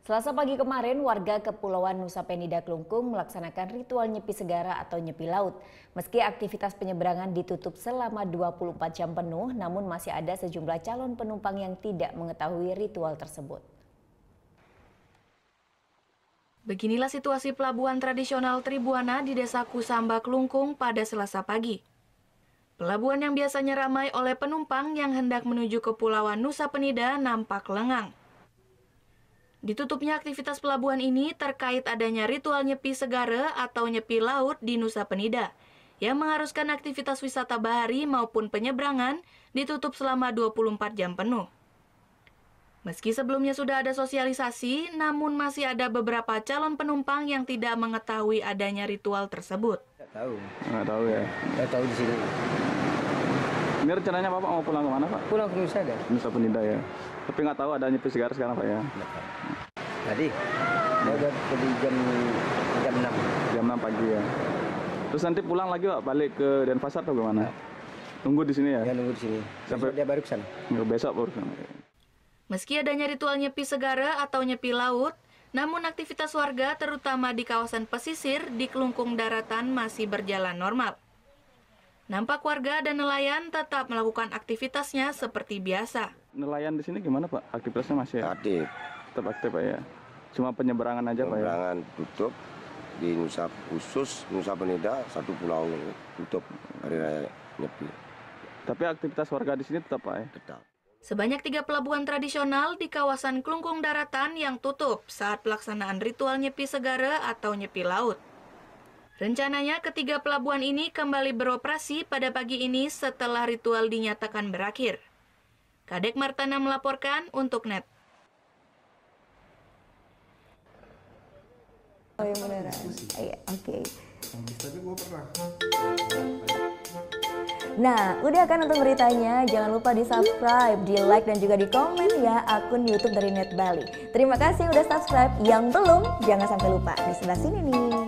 Selasa pagi kemarin, warga Kepulauan Nusa Penida Klungkung melaksanakan ritual nyepi segara atau nyepi laut. Meski aktivitas penyeberangan ditutup selama 24 jam penuh, namun masih ada sejumlah calon penumpang yang tidak mengetahui ritual tersebut. Beginilah situasi pelabuhan tradisional Tribuana di Desa Kusamba, Klungkung pada Selasa pagi. Pelabuhan yang biasanya ramai oleh penumpang yang hendak menuju Kepulauan Nusa Penida nampak lengang. Ditutupnya aktivitas pelabuhan ini terkait adanya ritual nyepi segara atau nyepi laut di Nusa Penida yang mengharuskan aktivitas wisata bahari maupun penyeberangan ditutup selama 24 jam penuh. Meski sebelumnya sudah ada sosialisasi, namun masih ada beberapa calon penumpang yang tidak mengetahui adanya ritual tersebut. Nggak tahu ya. Nggak tahu di sini. Ini rencananya Bapak mau pulang ke mana Pak? Pulang ke Nusa Penida. Nusa Penida ya. Tapi nggak tahu ada nyepi segara sekarang Pak ya? Tadi, saya udah pergi jam 6. Jam 6 pagi ya. Terus nanti pulang lagi Pak, balik ke Denpasar atau gimana? Tunggu di sini ya? Ya nunggu di sini. Sampai dia baru ke sana. Besok baru ke sana. Meski adanya ritual nyepi segara atau nyepi laut, namun aktivitas warga terutama di kawasan pesisir di Klungkung daratan masih berjalan normal. Nampak warga dan nelayan tetap melakukan aktivitasnya seperti biasa. Nelayan di sini gimana Pak? Aktivitasnya masih Aktif. tetap aktif Pak ya? Cuma penyeberangan aja Pak ya? Penyeberangan tutup di khusus Nusa Penida, satu pulau tutup hari raya Nyepi. Tapi aktivitas warga di sini tetap Pak ya? Tetap. Sebanyak 3 pelabuhan tradisional di kawasan Klungkung daratan yang tutup saat pelaksanaan ritual nyepi segara atau nyepi laut. Rencananya ketiga pelabuhan ini kembali beroperasi pada pagi ini setelah ritual dinyatakan berakhir. Kadek Martana melaporkan untuk NET. Oh yang beneran? Iya, oke. Nah, udah kan untuk beritanya? Jangan lupa di-subscribe, di-like, dan juga di-komen ya akun YouTube dari Net Bali. Terima kasih udah subscribe. Yang belum, jangan sampai lupa. Di sebelah sini nih.